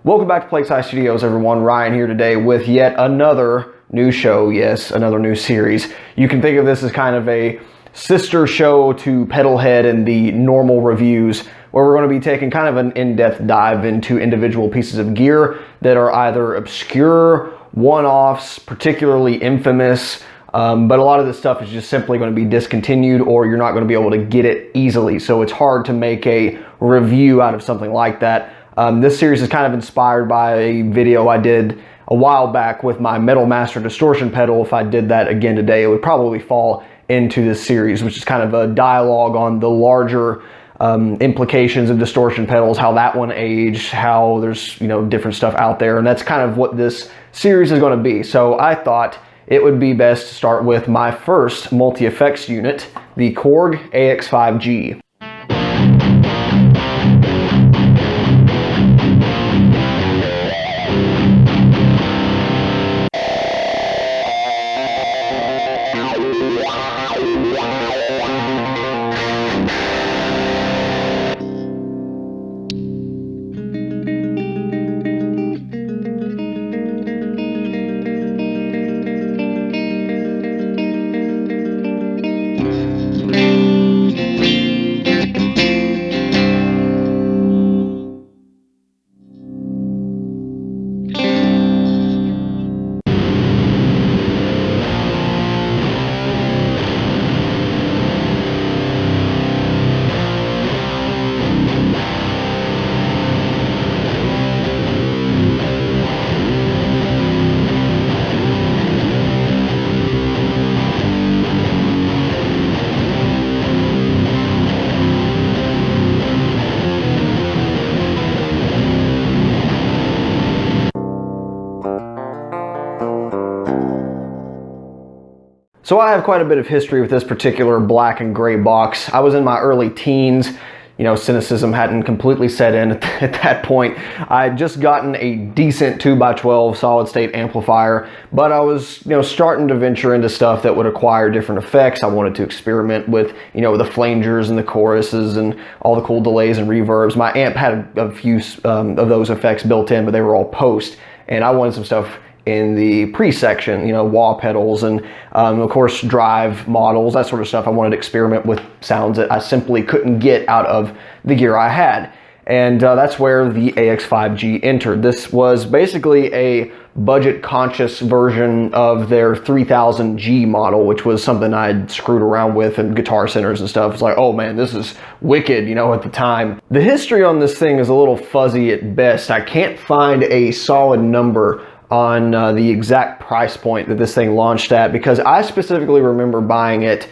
Welcome back to Plague Scythe Studios, everyone. Ryan here today with yet another new show. Yes, another new series. You can think of this as kind of a sister show to Pedalhead and the normal reviews, where we're going to be taking kind of an in-depth dive into individual pieces of gear that are either obscure, one-offs, particularly infamous, but a lot of this stuff is just simply going to be discontinued, or you're not going to be able to get it easily. So it's hard to make a review out of something like that. This series is kind of inspired by a video I did a while back with my Metal Master distortion pedal. If I did that again today, it would probably fall into this series, which is kind of a dialogue on the larger implications of distortion pedals, how that one aged, how there's, different stuff out there. And that's kind of what this series is going to be. So I thought it would be best to start with my first multi-effects unit, the Korg AX5G. So I have quite a bit of history with this particular black and gray box. I was in my early teens. Cynicism hadn't completely set in at that point. I had just gotten a decent 2x12 solid state amplifier, but I was, starting to venture into stuff that would acquire different effects. I wanted to experiment with, the flangers and the choruses and all the cool delays and reverbs. My amp had a few of those effects built in, but they were all post, and I wanted some stuff in the pre-section, wah pedals and of course drive models, that sort of stuff. I wanted to experiment with sounds that I simply couldn't get out of the gear I had. And that's where the AX5G entered. This was basically a budget-conscious version of their 3000G model, which was something I'd screwed around with in Guitar Centers and stuff. It's like, oh man, this is wicked, at the time. The history on this thing is a little fuzzy at best. I can't find a solid number on the exact price point that this thing launched at, because I specifically remember buying it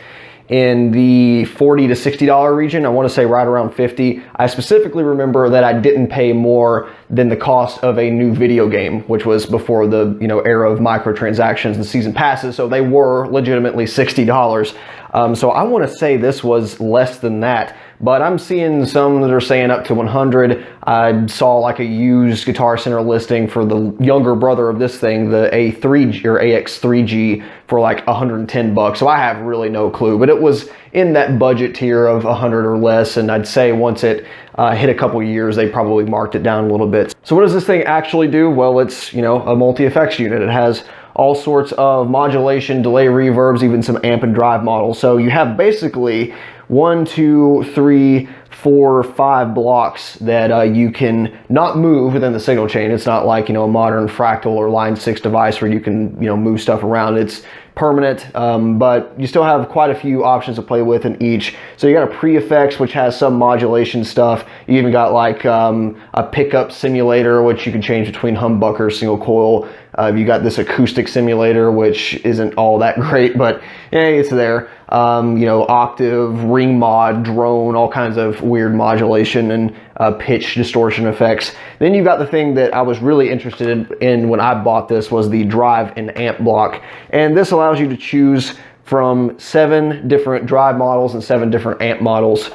in the $40 to $60 region. I want to say right around 50. I specifically remember that I didn't pay more than the cost of a new video game, which was before the era of microtransactions and season passes, so they were legitimately $60. So I want to say this was less than that, but I'm seeing some that are saying up to 100. I saw like a used Guitar Center listing for the younger brother of this thing, the A3G or AX3G, for like 110 bucks. So I have really no clue, but it was in that budget tier of 100 or less. And I'd say once it hit a couple years, they probably marked it down a little bit. So what does this thing actually do? Well, it's, a multi-effects unit. It has all sorts of modulation, delay, reverbs, even some amp and drive models. So you have basically 1, 2, 3, 4, 5 blocks that you can not move within the signal chain. It's not like, a modern Fractal or Line 6 device where you can, move stuff around. It's permanent, but you still have quite a few options to play with in each. So you got a pre-effects, which has some modulation stuff. You even got like a pickup simulator, which you can change between humbucker, single coil. You got this acoustic simulator, which isn't all that great, but hey, it's there. Octave, ring mod, drone, all kinds of weird modulation and pitch distortion effects. Then you got the thing that I was really interested in when I bought this, was the drive and amp block. And this allows you to choose from 7 different drive models and 7 different amp models,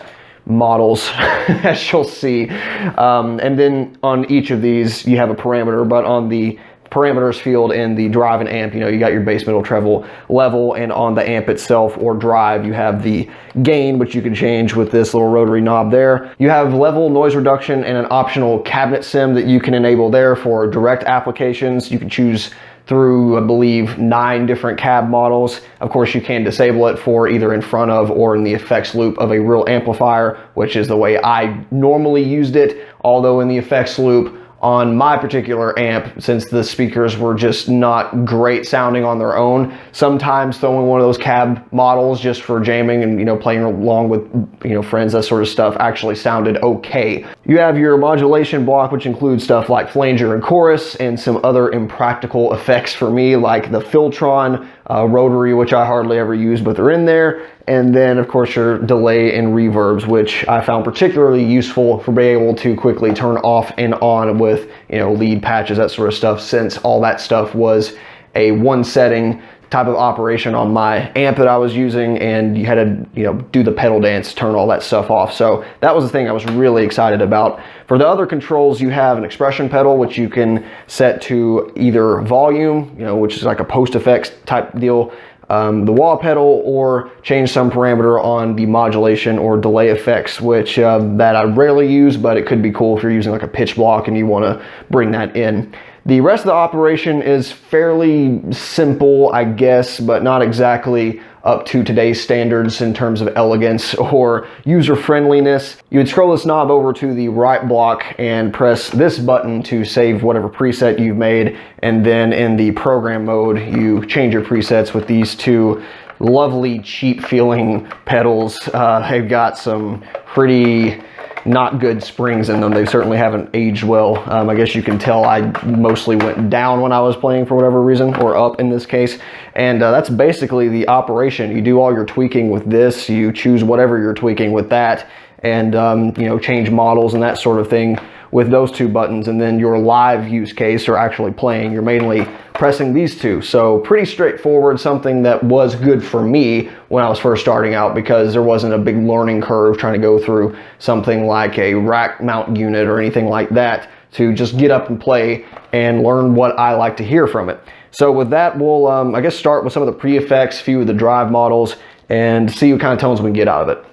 as you'll see. And then on each of these, you have a parameter, but on the parameters field in the drive and amp. You know, you got your bass, middle, treble, level, and on the amp itself or drive, you have the gain, which you can change with this little rotary knob there. You have level, noise reduction, and an optional cabinet sim that you can enable there for direct applications. You can choose through, I believe, 9 different cab models. Of course, you can disable it for either in front of or in the effects loop of a real amplifier, which is the way I normally used it. Although in the effects loop on my particular amp, since the speakers were just not great sounding on their own, sometimes throwing one of those cab models just for jamming and, you know, playing along with, you know, friends, that sort of stuff actually sounded okay. You have your modulation block, which includes stuff like flanger and chorus and some other impractical effects for me, like the Filtron rotary, which I hardly ever use, but they're in there. And then of course your delay and reverbs, which I found particularly useful for being able to quickly turn off and on with, you know, lead patches, that sort of stuff, since all that stuff was a one setting type of operation on my amp that I was using, and you had to, you know, do the pedal dance, turn all that stuff off. So that was the thing I was really excited about. For the other controls, you have an expression pedal, which you can set to either volume, you know, which is like a post effects type deal, the wah pedal, or change some parameter on the modulation or delay effects, which that I rarely use, but it could be cool if you're using like a pitch block and you want to bring that in. The rest of the operation is fairly simple, I guess, but not exactly up to today's standards in terms of elegance or user friendliness. You would scroll this knob over to the right block and press this button to save whatever preset you've made, and then in the program mode you change your presets with these two lovely cheap feeling pedals. They've got some pretty not good springs in them. They certainly haven't aged well. I guess you can tell I mostly went down when I was playing for whatever reason, or up in this case. And that's basically the operation. You do all your tweaking with this, you choose whatever you're tweaking with that, and you know, change models and that sort of thing with those two buttons. And then your live use case, or actually playing, you're mainly pressing these two. So pretty straightforward, something that was good for me when I was first starting out, because there wasn't a big learning curve trying to go through something like a rack mount unit or anything like that, to just get up and play and learn what I like to hear from it. So with that, we'll I guess start with some of the pre-effects, few of the drive models, and see what kind of tones we can get out of it.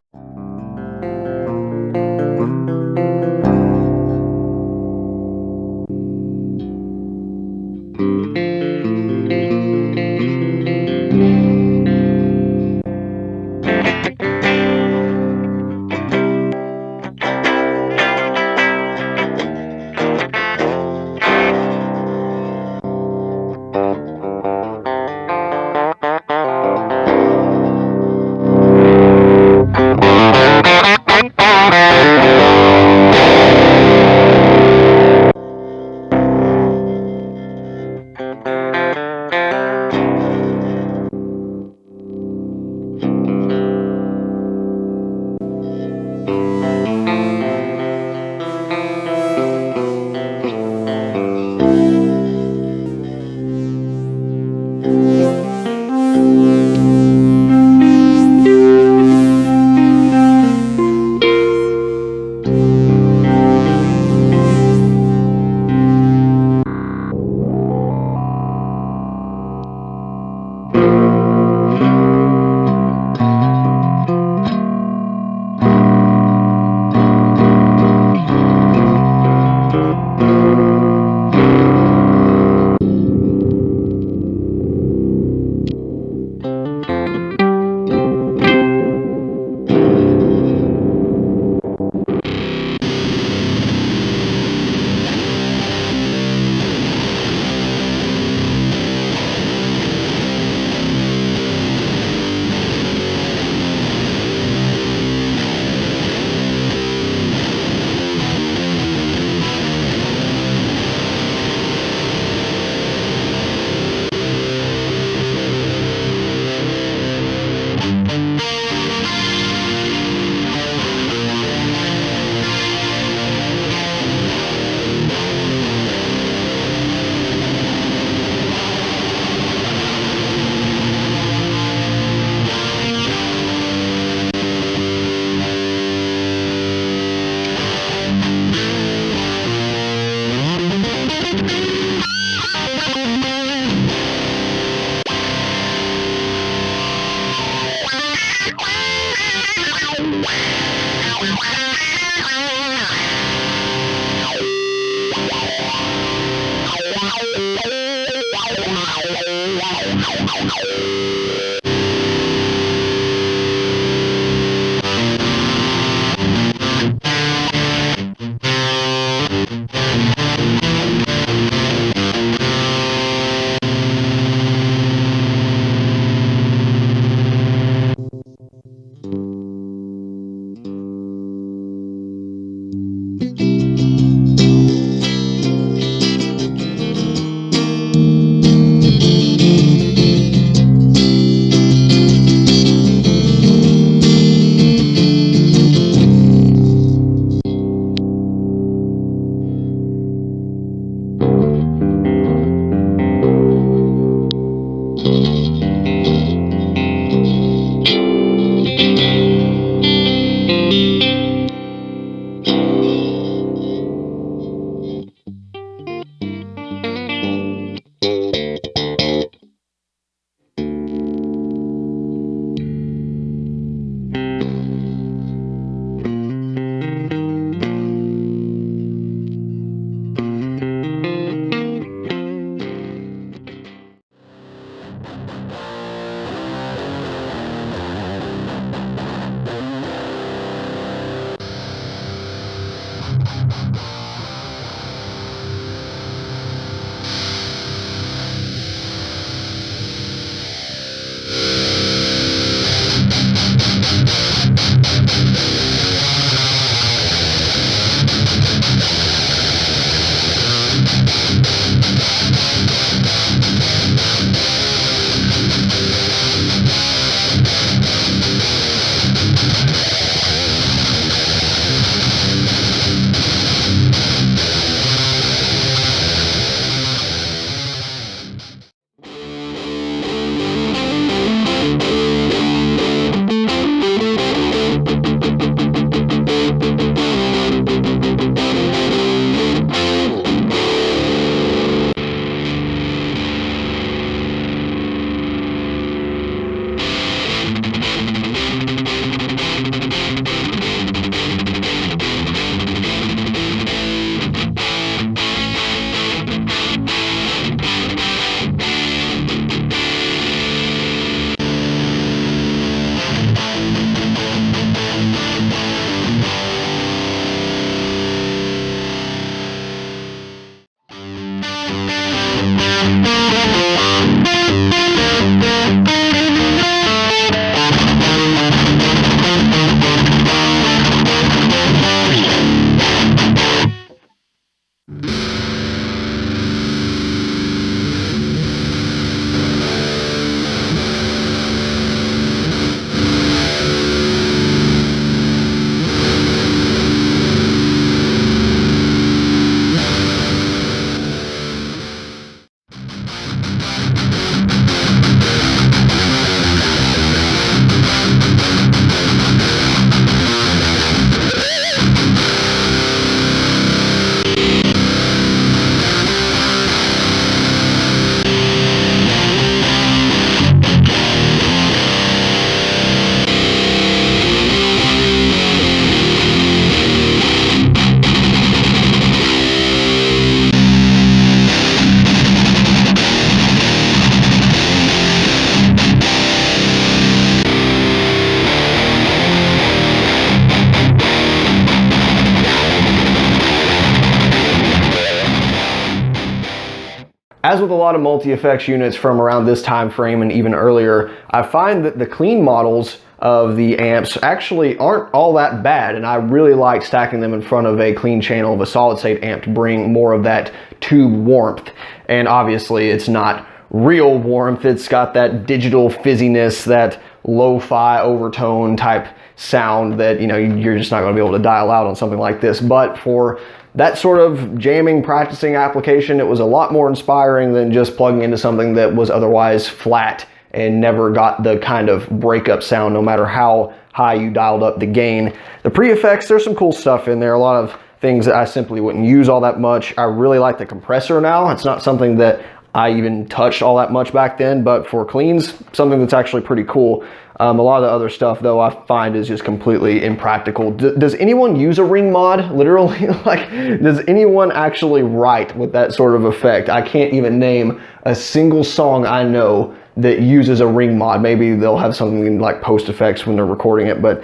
As with a lot of multi-effects units from around this time frame and even earlier, I find that the clean models of the amps actually aren't all that bad, and I really like stacking them in front of a clean channel of a solid state amp to bring more of that tube warmth. And obviously it's not real warmth, it's got that digital fizziness, that lo-fi overtone type sound that, you know, you're just not going to be able to dial out on something like this. But for that sort of jamming, practicing application, it was a lot more inspiring than just plugging into something that was otherwise flat and never got the kind of breakup sound no matter how high you dialed up the gain. The pre-effects, there's some cool stuff in there, a lot of things that I simply wouldn't use all that much. I really like the compressor now. It's not something that I even touched all that much back then, but for cleans, something that's actually pretty cool. A lot of the other stuff, though, I find is just completely impractical. Does anyone use a ring mod? Literally, like, does anyone actually write with that sort of effect? I can't even name a single song I know that uses a ring mod. Maybe they'll have something like post effects when they're recording it, but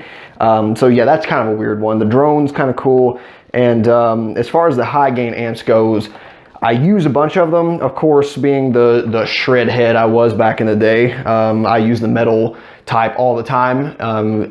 so yeah, that's kind of a weird one. The drone's kind of cool, and as far as the high gain amps goes, I use a bunch of them. Of course, being the shred head I was back in the day, I use the metal type all the time.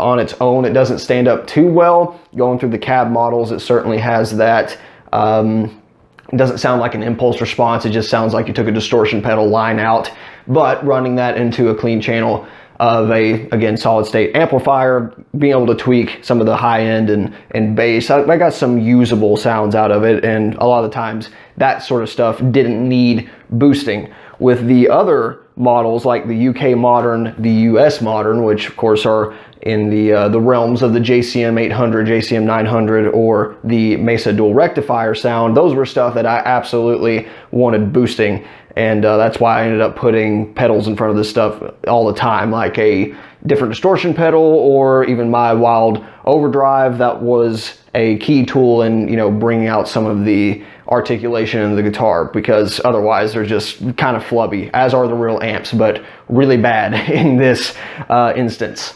On its own, it doesn't stand up too well. Going through the cab models, it certainly has that. It doesn't sound like an impulse response. It just sounds like you took a distortion pedal line out. But running that into a clean channel of a, again, solid state amplifier, being able to tweak some of the high end and bass, I got some usable sounds out of it. And a lot of the times that sort of stuff didn't need boosting. With the other models like the UK Modern, the US Modern, which of course are in the realms of the JCM 800, JCM 900, or the Mesa Dual Rectifier sound, those were stuff that I absolutely wanted boosting. And that's why I ended up putting pedals in front of this stuff all the time, like a different distortion pedal, or even my Wild Overdrive. That was a key tool in, you know, bringing out some of the articulation in the guitar, because otherwise they're just kind of flubby, as are the real amps, but really bad in this instance.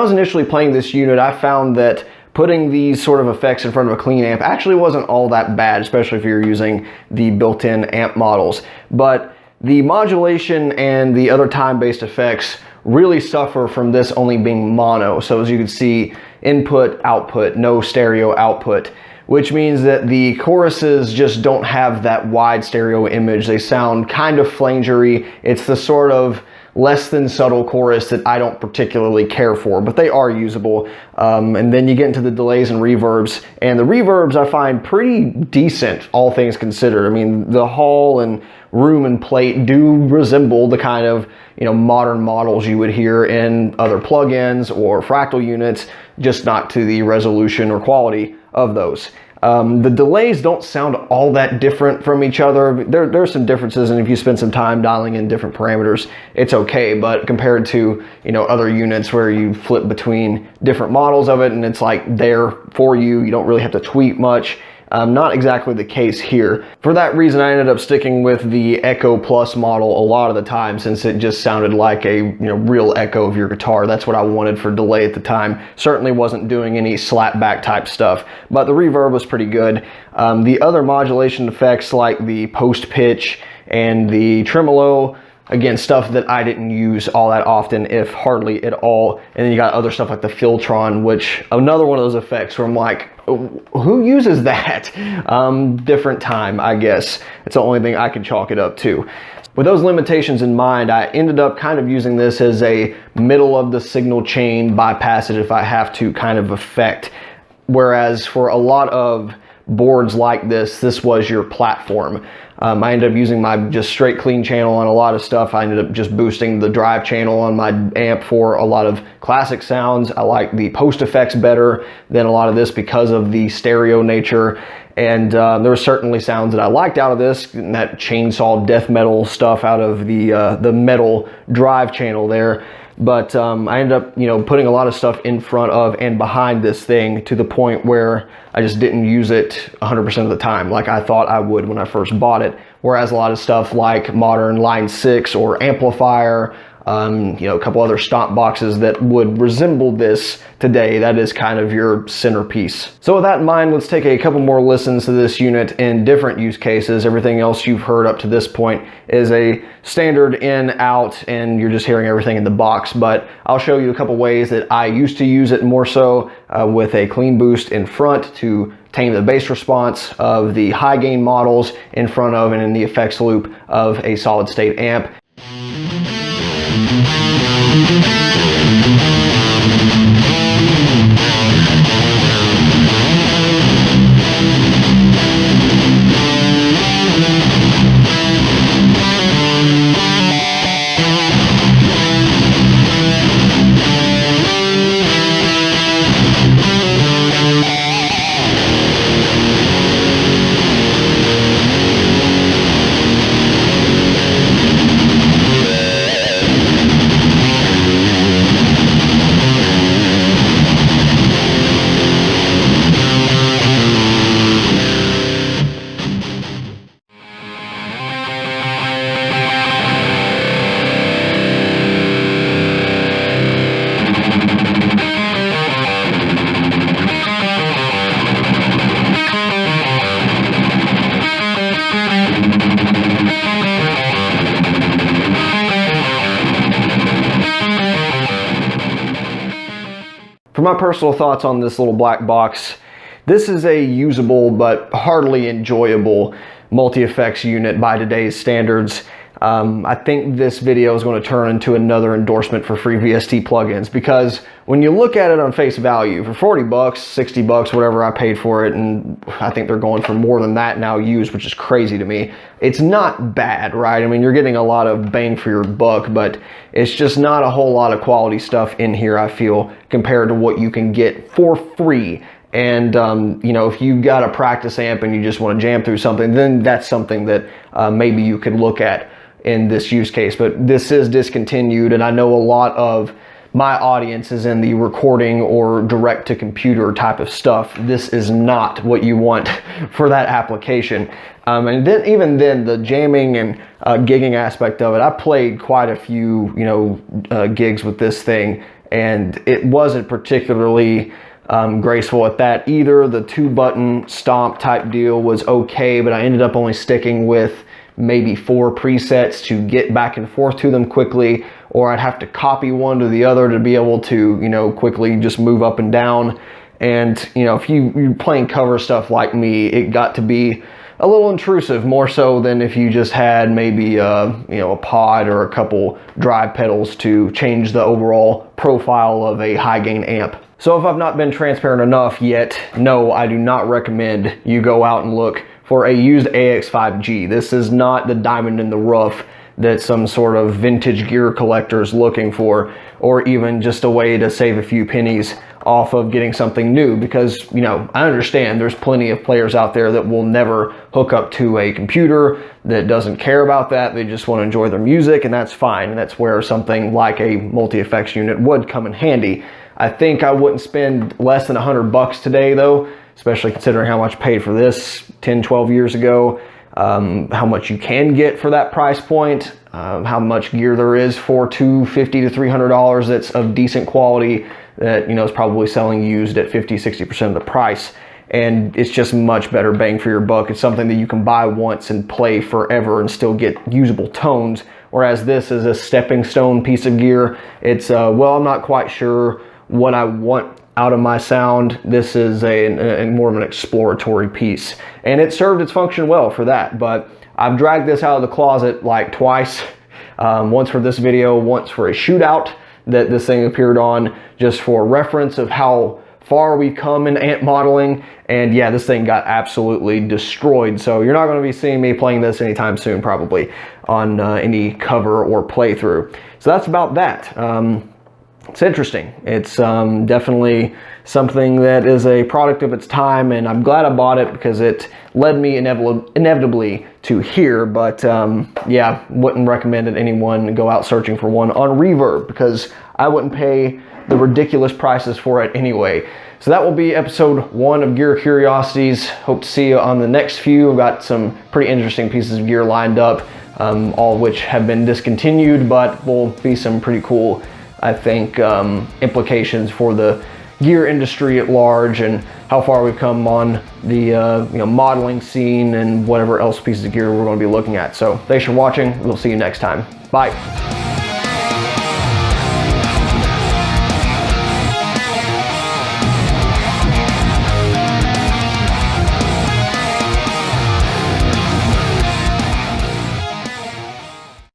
I was initially playing this unit, I found that putting these sort of effects in front of a clean amp actually wasn't all that bad, especially if you're using the built-in amp models. But the modulation and the other time-based effects really suffer from this only being mono. So as you can see, input, output, no stereo output, which means that the choruses just don't have that wide stereo image. They sound kind of flangery. It's the sort of less than subtle chorus that I don't particularly care for, but they are usable. And then you get into the delays and reverbs, and the reverbs I find pretty decent, all things considered. I mean, the hall and room and plate do resemble the kind of, you know, modern models you would hear in other plugins or fractal units, just not to the resolution or quality of those. The delays don't sound all that different from each other. There's some differences, and if you spend some time dialing in different parameters, it's okay. But compared to, you know, other units where you flip between different models of it and it's like there for you, you don't really have to tweak much. Not exactly the case here. For that reason, I ended up sticking with the Echo Plus model a lot of the time, since it just sounded like a, you know, real echo of your guitar. That's what I wanted for delay at the time. Certainly wasn't doing any slapback type stuff, but the reverb was pretty good. The other modulation effects like the post pitch and the tremolo, again, stuff that I didn't use all that often, if hardly at all. And then you got other stuff like the Filtron, which another one of those effects where I'm like, who uses that? Different time, I guess. It's the only thing I can chalk it up to. With those limitations in mind, I ended up kind of using this as a middle of the signal chain bypass it if I have to kind of effect. Whereas for a lot of boards like this was your platform. I ended up using my just straight clean channel on a lot of stuff. I ended up just boosting the drive channel on my amp for a lot of classic sounds. I like the post effects better than a lot of this because of the stereo nature. And there were certainly sounds that I liked out of this, and that chainsaw death metal stuff out of the metal drive channel there. But I ended up, you know, putting a lot of stuff in front of and behind this thing to the point where I just didn't use it 100% of the time like I thought I would when I first bought it. Whereas a lot of stuff like modern Line 6 or amplifier, you know, a couple other stomp boxes that would resemble this today, that is kind of your centerpiece. So with that in mind, let's take a couple more listens to this unit in different use cases. Everything else you've heard up to this point is a standard in, out, and you're just hearing everything in the box. But I'll show you a couple ways that I used to use it more so with a clean boost in front to tame the bass response of the high gain models in front of and in the effects loop of a solid state amp. For my personal thoughts on this little black box, this is a usable but hardly enjoyable multi-effects unit by today's standards. I think this video is going to turn into another endorsement for free VST plugins, because when you look at it on face value, for 40 bucks, 60 bucks, whatever I paid for it, and I think they're going for more than that now used, which is crazy to me. It's not bad, right? I mean, you're getting a lot of bang for your buck, but it's just not a whole lot of quality stuff in here, I feel, compared to what you can get for free. And, you know, if you got a practice amp and you just want to jam through something, then that's something that maybe you could look at in this use case. But this is discontinued, and I know a lot of my audience is in the recording or direct to computer type of stuff. This is not what you want for that application. And then even then, the jamming and gigging aspect of it, I played quite a few, you know, gigs with this thing, and it wasn't particularly graceful at that either. The 2-button stomp type deal was okay, but I ended up only sticking with maybe 4 presets to get back and forth to them quickly, or I'd have to copy one to the other to be able to, you know, quickly just move up and down. And, you know, if you're playing cover stuff like me, it got to be a little intrusive, more so than if you just had maybe you know, a pod or a couple drive pedals to change the overall profile of a high gain amp. So if I've not been transparent enough yet, no, I do not recommend you go out and look for a used AX5G. This is not the diamond in the rough that some sort of vintage gear collector is looking for, or even just a way to save a few pennies off of getting something new, because, you know, I understand there's plenty of players out there that will never hook up to a computer, that doesn't care about that. They just want to enjoy their music, and that's fine. And that's where something like a multi-effects unit would come in handy. I think I wouldn't spend less than $100 today though, especially considering how much I paid for this 10, 12 years ago, how much you can get for that price point, how much gear there is for $250 to $300 that's of decent quality that, you know, is probably selling used at 50-60% of the price. And it's just much better bang for your buck. It's something that you can buy once and play forever and still get usable tones, whereas this is a stepping stone piece of gear. It's well, I'm not quite sure what I want out of my sound. This is a more of an exploratory piece, and it served its function well for that. But I've dragged this out of the closet like twice, once for this video, once for a shootout that this thing appeared on, just for reference of how far we've come in amp modeling. And yeah, this thing got absolutely destroyed, so you're not going to be seeing me playing this anytime soon, probably on any cover or playthrough. So that's about that. It's interesting. It's definitely something that is a product of its time, and I'm glad I bought it because it led me inevitably to here. But yeah, wouldn't recommend that anyone go out searching for one on Reverb, because I wouldn't pay the ridiculous prices for it anyway. So that will be episode 1 of Gear Curiosities. Hope to see you on the next few. I've got some pretty interesting pieces of gear lined up, all of which have been discontinued, but will be some pretty cool, I think, implications for the gear industry at large, and how far we've come on the you know, modeling scene and whatever else pieces of gear we're going to be looking at. So thanks for watching. We'll see you next time. Bye.